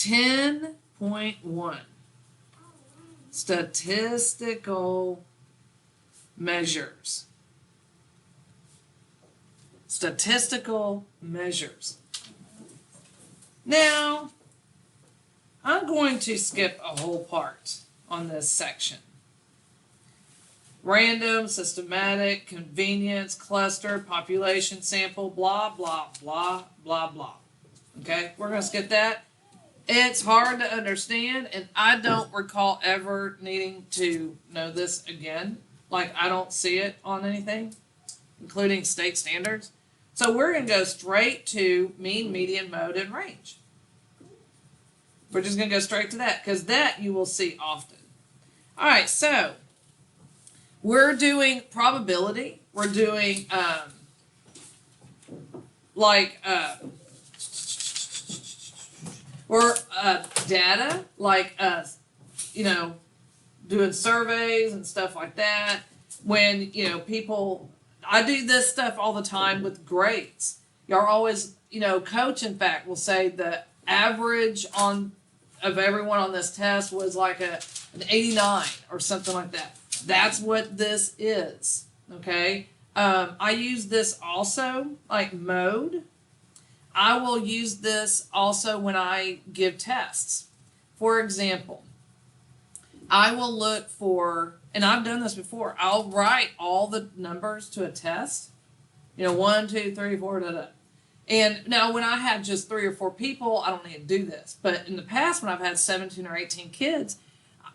10.1. Statistical measures. Statistical measures. Now, I'm going to skip a whole part on this section. Random, systematic, convenience, cluster, population, sample, blah, blah, blah, blah, blah. Okay, we're going to skip that. It's hard to understand, and I don't recall ever needing to know this again. Like, I don't see it on anything, including state standards. So we're going to go straight to mean, median, mode, and range. We're just going to go straight to that, because that you will see often. All right, so we're doing probability. We're doing data, like doing surveys and stuff like that. When people, I do this stuff all the time with grades. Y'all always, coach in fact will say the average of everyone on this test was like an 89 or something like that. That's what this is. Okay. I use this also like mode. I will use this also when I give tests. For example, I will look for, and I've done this before, I'll write all the numbers to a test. 1, 2, 3, 4, da, da. And now when I have just 3 or 4 people, I don't need to do this. But in the past, when I've had 17 or 18 kids,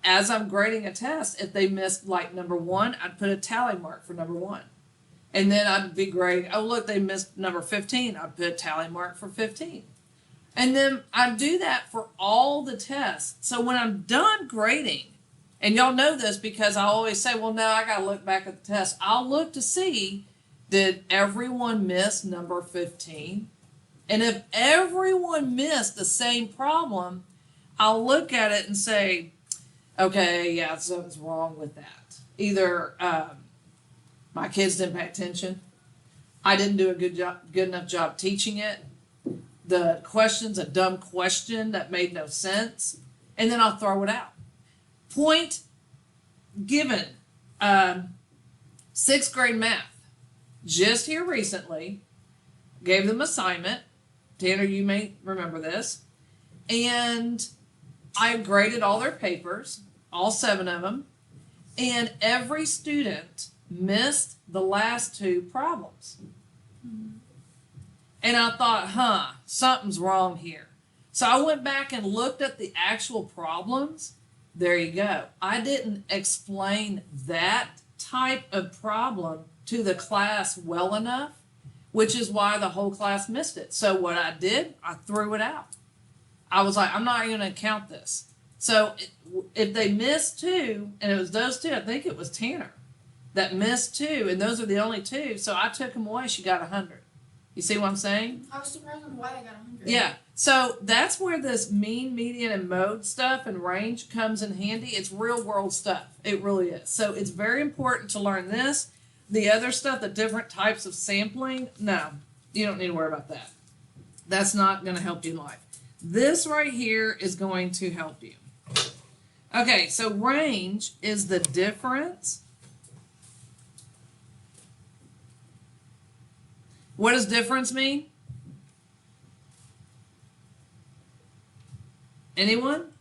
as I'm grading a test, if they missed like number 1, I'd put a tally mark for number 1. And then I'd be grading, oh look, they missed number 15. I'd put a tally mark for 15. And then I do that for all the tests. So when I'm done grading, and y'all know this because I always say, well, now I got to look back at the test. I'll look to see, did everyone miss number 15? And if everyone missed the same problem, I'll look at it and say, okay, yeah, something's wrong with that. Either my kids didn't pay attention, I didn't do a good enough job teaching it, the question's a dumb question that made no sense, and then I'll throw it out. Point given, 6th grade math. Just here recently, gave them assignment. Tanner, you may remember this. And I graded all their papers, all 7 of them, and every student missed the last 2 problems. And I thought, something's wrong here. So I went back and looked at the actual problems. There you go. I didn't explain that type of problem to the class well enough, which is why the whole class missed it. So what I did, I threw it out. I was like, I'm not going to count this. So if they missed 2, and it was those 2, I think it was Tanner that missed 2, and those are the only 2, so I took them away. She got 100. You see what I'm saying? I was surprised on why I got 100. Yeah. So that's where this mean, median, and mode stuff and range comes in handy. It's real world stuff. It really is. So it's very important to learn this. The other stuff, the different types of sampling, no, you don't need to worry about that. That's not going to help you in life. This right here is going to help you. Okay, so range is the difference. What does difference mean? Anyone?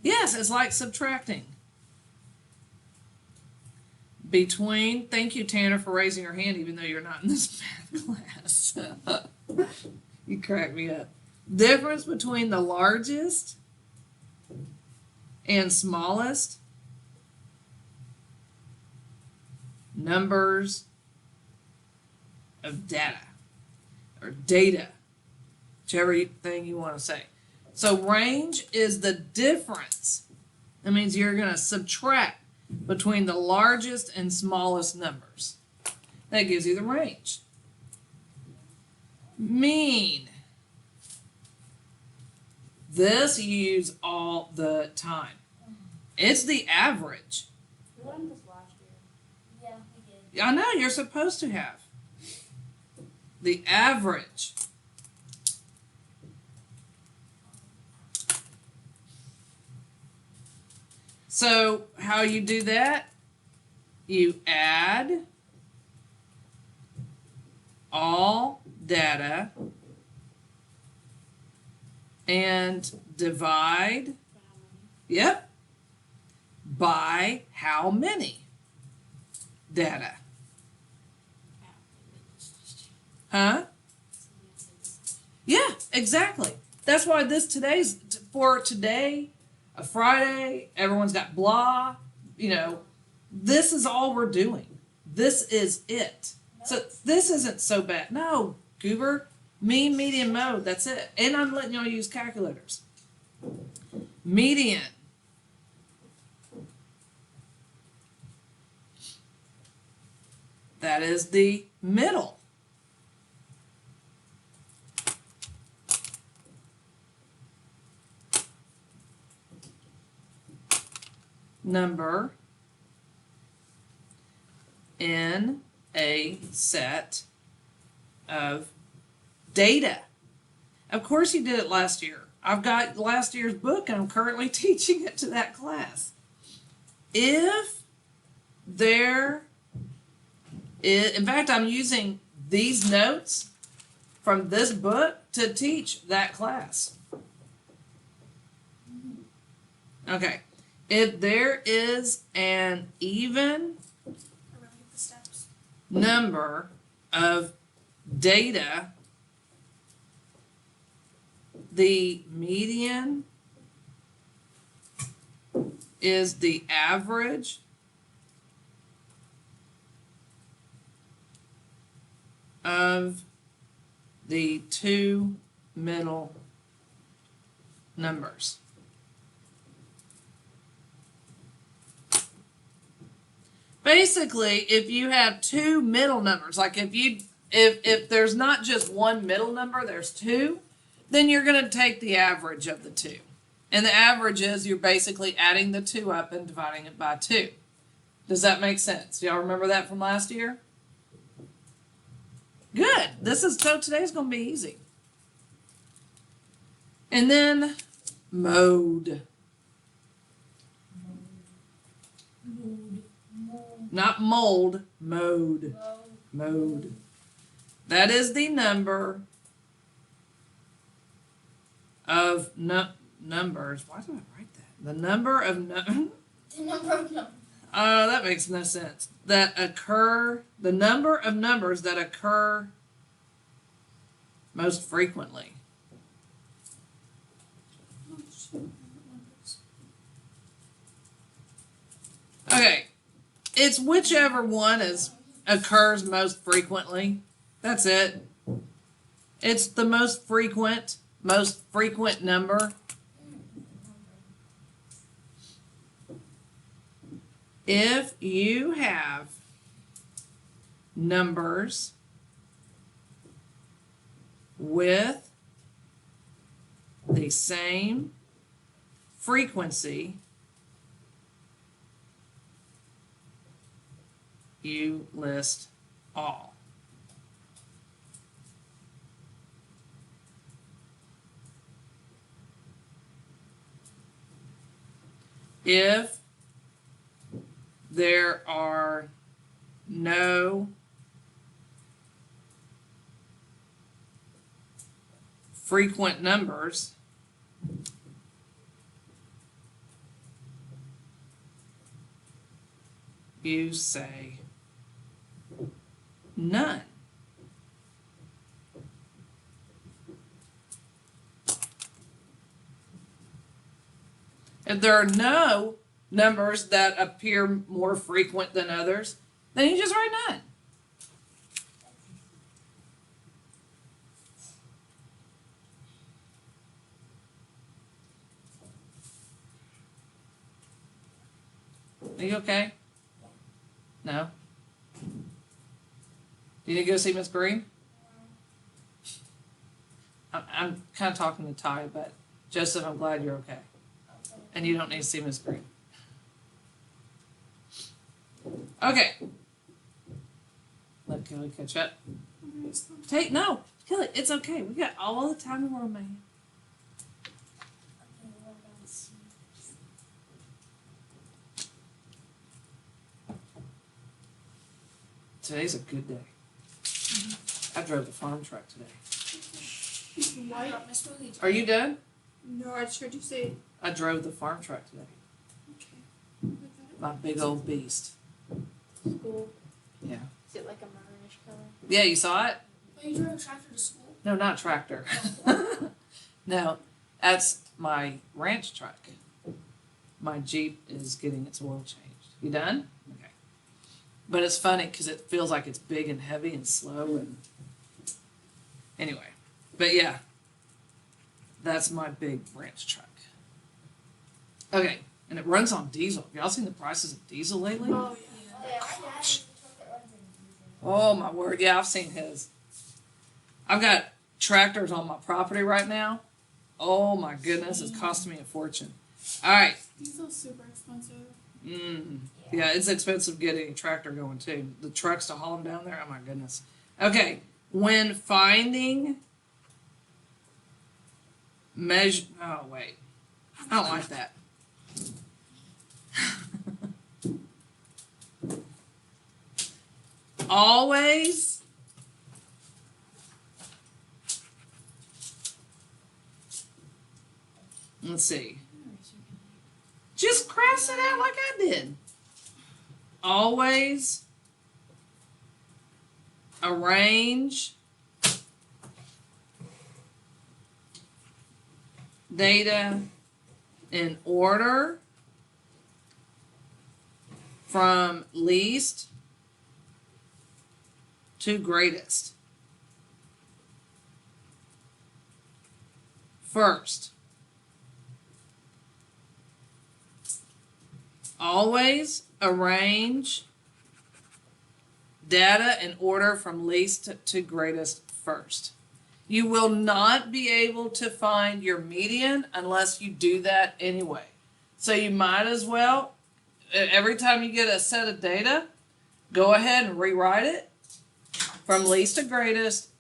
Yes, it's like subtracting. Between, thank you, Tanner, for raising your hand, even though you're not in this math class. You crack me up. Difference between the largest and smallest numbers of data, or data, whichever thing you want to say. So range is the difference. That means you're going to subtract between the largest and smallest numbers. That gives you the range. Mean. This you use all the time. It's the average. We learned this last year. Yeah, we did. I know, you're supposed to have. The average So how you do that? You add all data and divide, yep, by how many data? Huh? Yeah, exactly. That's why for today, a Friday, everyone's got blah, this is all we're doing. This is it. So this isn't so bad. No, goober, mean, median, mode, that's it. And I'm letting y'all use calculators. Median. That is the middle. Number in a set of data. Of course you did it last year. I've got last year's book and I'm currently teaching it to that class. If there is, in fact, I'm using these notes from this book to teach that class. Okay. If there is an even number of data, the median is the average of the two middle numbers. Basically, if you have two middle numbers, like if there's not just one middle number, there's two, then you're going to take the average of the two. And the average is you're basically adding the two up and dividing it by 2. Does that make sense? Do y'all remember that from last year? Good. So today's going to be easy. And then mode. Not mold, mode. Mode. That is the number of numbers. Why did I write that? The number of numbers. That makes no sense. The number of numbers that occur most frequently. Okay. It's whichever one occurs most frequently. That's it. It's the most frequent number. If you have numbers with the same frequency, you list all. If there are no frequent numbers, you say none. If there are no numbers that appear more frequent than others, then you just write none. Are you okay? No? Do you need to go see Miss Green? I'm kind of talking to Ty, but Joseph, I'm glad you're okay. And you don't need to see Miss Green. Okay. Let Kelly catch up. No, Kelly, it's okay. We got all the time in the world, man. Today's a good day. I drove the farm truck today. White. My smoothie. Are you done? No, I just heard you say. I drove the farm truck today. Okay. My big old beast. School. Yeah. Is it like a maroonish color? Yeah, you saw it? Oh, you drove a tractor to school? No, not tractor. No, that's my ranch truck. My Jeep is getting its oil changed. You done? Okay. But it's funny because it feels like it's big and heavy and slow and anyway. But yeah, that's my big ranch truck. Okay, and it runs on diesel. Have y'all seen the prices of diesel lately? Oh, yeah. Oh my word, yeah, I've seen his. I've got tractors on my property right now. Oh my goodness, it's costing me a fortune. All right. Diesel's super expensive. Yeah, it's expensive getting a tractor going too. The trucks to haul them down there, oh my goodness. Okay, when finding measure, oh wait, I don't like that. Always let's see. Just cross it out like I did. Always arrange data in order from least to greatest. First, always arrange data in order from least to greatest first. You will not be able to find your median unless you do that anyway. So you might as well, every time you get a set of data, go ahead and rewrite it from least to greatest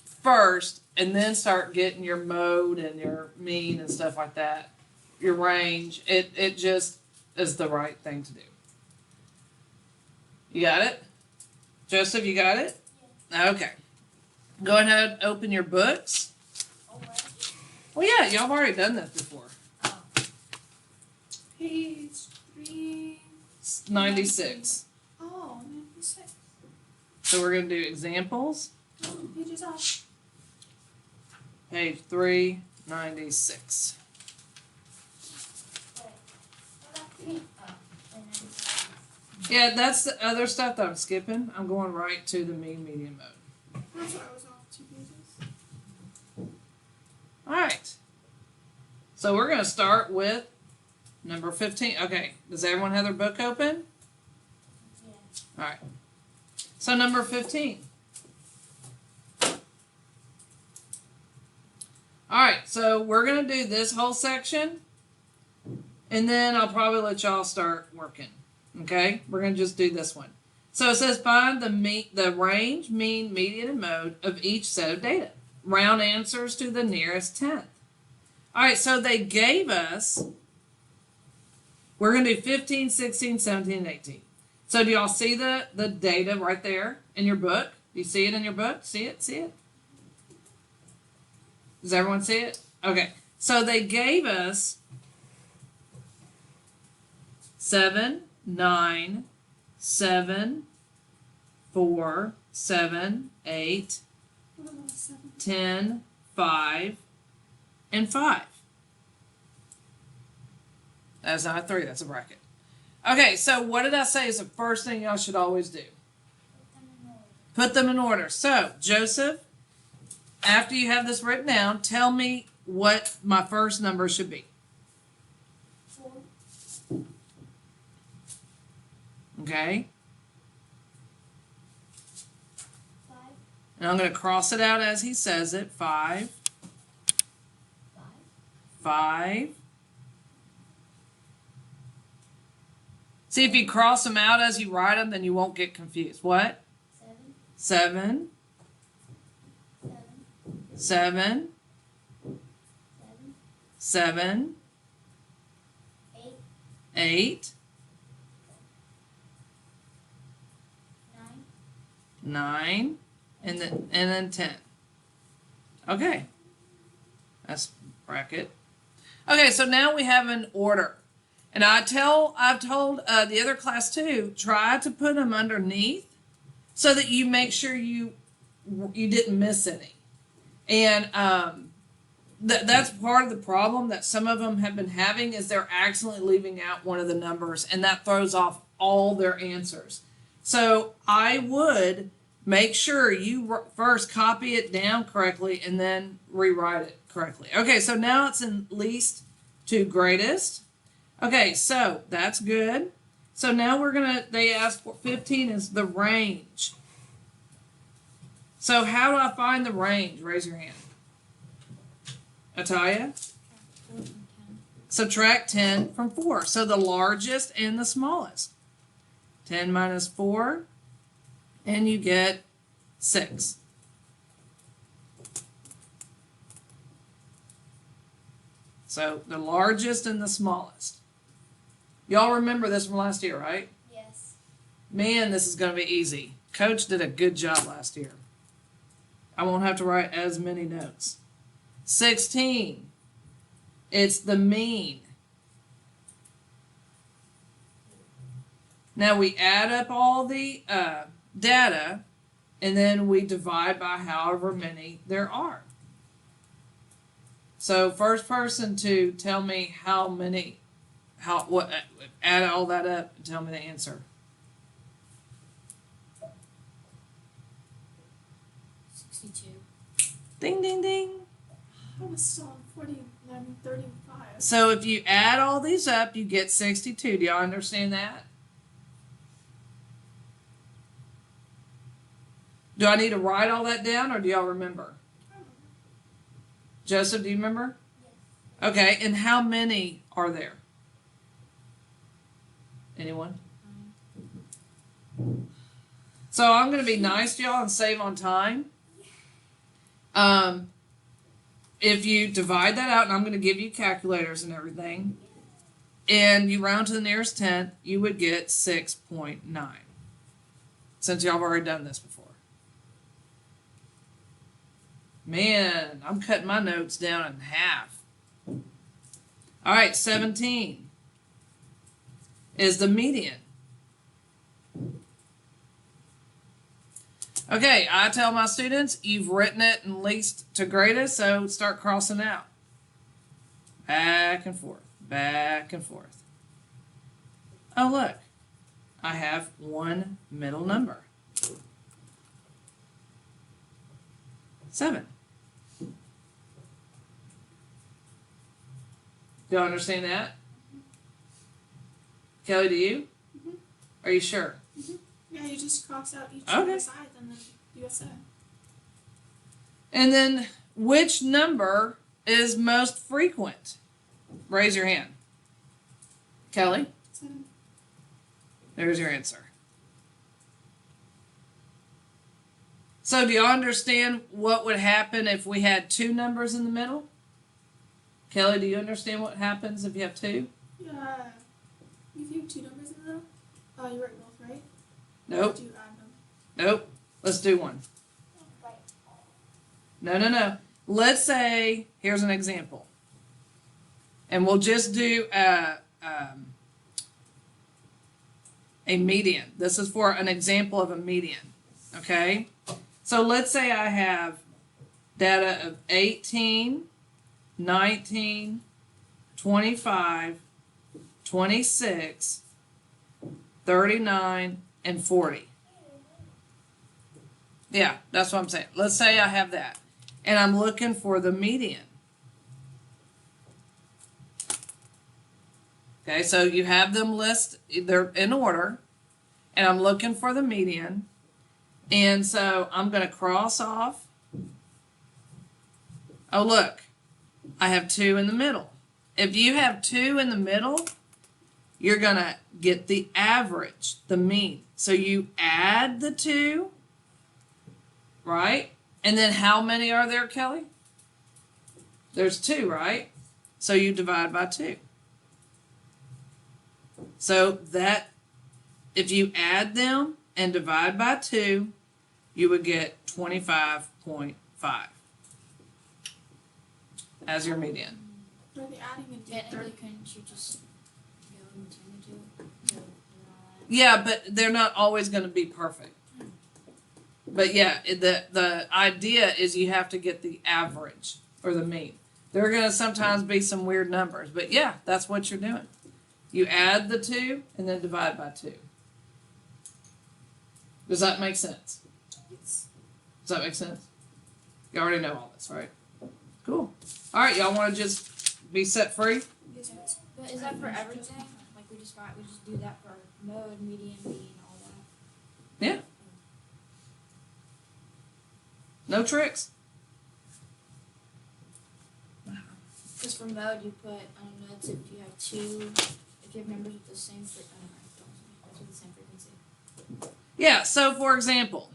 first, and then start getting your mode and your mean and stuff like that, your range. It just is the right thing to do. You got it? Joseph, you got it? Yeah. Okay. Go ahead and open your books. Well, yeah, y'all have already done that before. Page 3. 96. Oh, 96. So we're going to do examples. Pages off. Page 396. Yeah, that's the other stuff that I'm skipping. I'm going right to the mean median mode. That's why I was off 2 pages. All right. So we're going to start with number 15. Okay, does everyone have their book open? Yeah. All right. So number 15. All right, so we're going to do this whole section, and then I'll probably let y'all start working. Okay, we're going to just do this one. So it says find the range, mean, median, and mode of each set of data. Round answers to the nearest tenth. All right, so they gave us, we're going to do 15, 16, 17, and 18. So do y'all see the data right there in your book? Do you see it in your book? See it? See it? Does everyone see it? Okay, so they gave us 7, 9, 7, 4, 7, 8, 10, 5, and 5. That's not a 3, that's a bracket. Okay, so what did I say is the first thing y'all should always do? Put them in order. So, Joseph, after you have this written down, tell me what my first number should be. 4. Okay? 5. And I'm going to cross it out as he says it. 5. 5. See, if you cross them out as you write them, then you won't get confused. What? 7. 7. 7. 7. 8. 8. 9. 9, and then 10. Okay. That's bracket. Okay, so now we have an order. And I've told the other class too, try to put them underneath so that you make sure you didn't miss any. And that's part of the problem that some of them have been having is they're accidentally leaving out one of the numbers, and that throws off all their answers. So I would make sure you first copy it down correctly and then rewrite it correctly. Okay, so now it's in least to greatest. Okay, so that's good. So now they asked for 15 is the range. So how do I find the range? Raise your hand. Atalia? Subtract 10 from 4. So the largest and the smallest. 10 minus 4, and you get 6. So the largest and the smallest. Y'all remember this from last year, right? Yes. Man, this is going to be easy. Coach did a good job last year. I won't have to write as many notes. 16. It's the mean. Now we add up all the data, and then we divide by however many there are. So first person to tell me add all that up and tell me the answer. 62. Ding, ding, ding. I was still on 49, 35. So if you add all these up, you get 62. Do y'all understand that? Do I need to write all that down, or do y'all remember? Joseph, do you remember? Yes. Okay, and how many are there? Anyone? So I'm going to be nice to y'all and save on time. If you divide that out, and I'm going to give you calculators and everything, and you round to the nearest tenth, you would get 6.9. Since y'all have already done this before. Man, I'm cutting my notes down in half. All right, 17 is the median. Okay, I tell my students, you've written it in least to greatest, so start crossing out. Back and forth, back and forth. Oh, look, I have one middle number. 7. Do you understand that? Kelly, do you? Mm-hmm. Are you sure? Yeah, you just cross out each Okay. side and then USA. And then, which number is most frequent? Raise your hand. Kelly, 7. there's your answer. So do y'all understand what would happen if we had 2 numbers in the middle? Kelly, do you understand what happens if you have 2? Yeah. If you have 2 numbers in the middle, you write both, right? Nope. Or do you add them? Nope. Let's do one. Right. No. Let's say, here's an example. And we'll just do a median. This is for an example of a median. Okay? So let's say I have data of 18, 19, 25, 26, 39, and 40. Yeah, that's what I'm saying. Let's say I have that. And I'm looking for the median. Okay, so you have them they're in order. And I'm looking for the median. And so I'm going to cross off. Oh, look. I have 2 in the middle. If you have 2 in the middle, you're going to get the average, the mean. So you add the 2, right? And then how many are there, Kelly? There's 2, right? So you divide by 2. So that, if you add them and divide by 2, you would get 25.5 as your median. Are they adding and Technically, couldn't you just go in between the two? So they're all at- Yeah, but they're not always going to be perfect. But yeah, the idea is you have to get the average or the mean. There are going to sometimes be some weird numbers, but yeah, that's what you're doing. You add the two and then divide by 2. Does that make sense? Yes. Does that make sense? You already know all this, right? Cool. All right, y'all want to just be set free? Yes. But is that for everything? Like we just do that for mode, median, mean, all that? No tricks? Because for mode, you put notes if you have if you have numbers with the same with the same frequency. Yeah, so for example,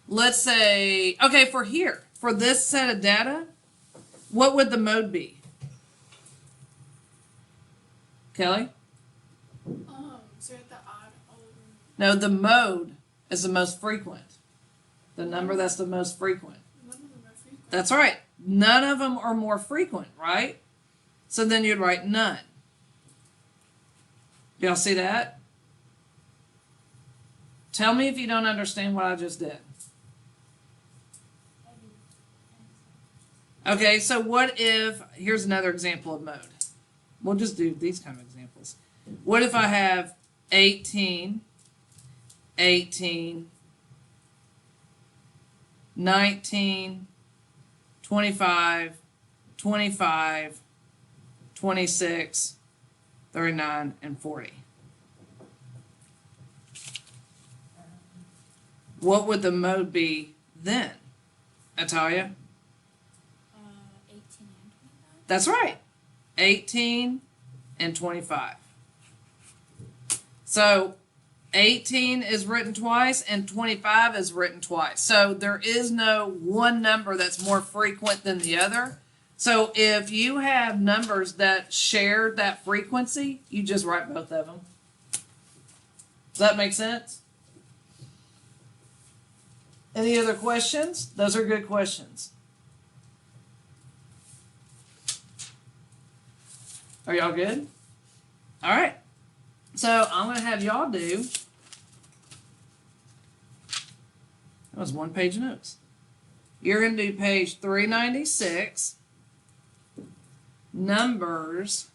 let's say, okay, for this set of data, what would the mode be? Kelly? So at the odd over. No, the mode is the most frequent. The number that's the most frequent. None of them are frequent. That's right. None of them are more frequent, right? So then you'd write none. Do y'all see that? Tell me if you don't understand what I just did. Okay, so what if, here's another example of mode. We'll just do these kind of examples. What if I have 18, 18, 19, 25, 25, 26, 39, and 40? What would the mode be then, Atalia? 18 and 25. That's right. 18 and 25. So 18 is written twice and 25 is written twice. So there is no one number that's more frequent than the other. So if you have numbers that share that frequency, you just write both of them. Does that make sense? Any other questions? Those are good questions. Are y'all good? All right. So I'm going to have y'all do. That was 1 page of notes. You're going to do page 396. Numbers.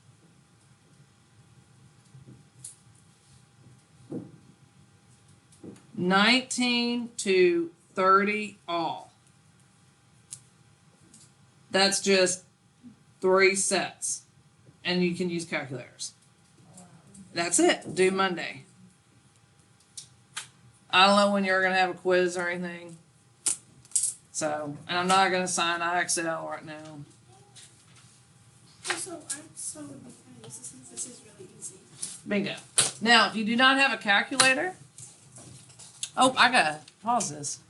(19 to 30) all. That's just 3 sets. And you can use calculators. That's it. Due Monday. I don't know when you're going to have a quiz or anything. So, and I'm not going to sign IXL right now. Also, I'm so would be kind of used since this is really easy. Bingo. Now, if you do not have a calculator, oh, I got to pause this.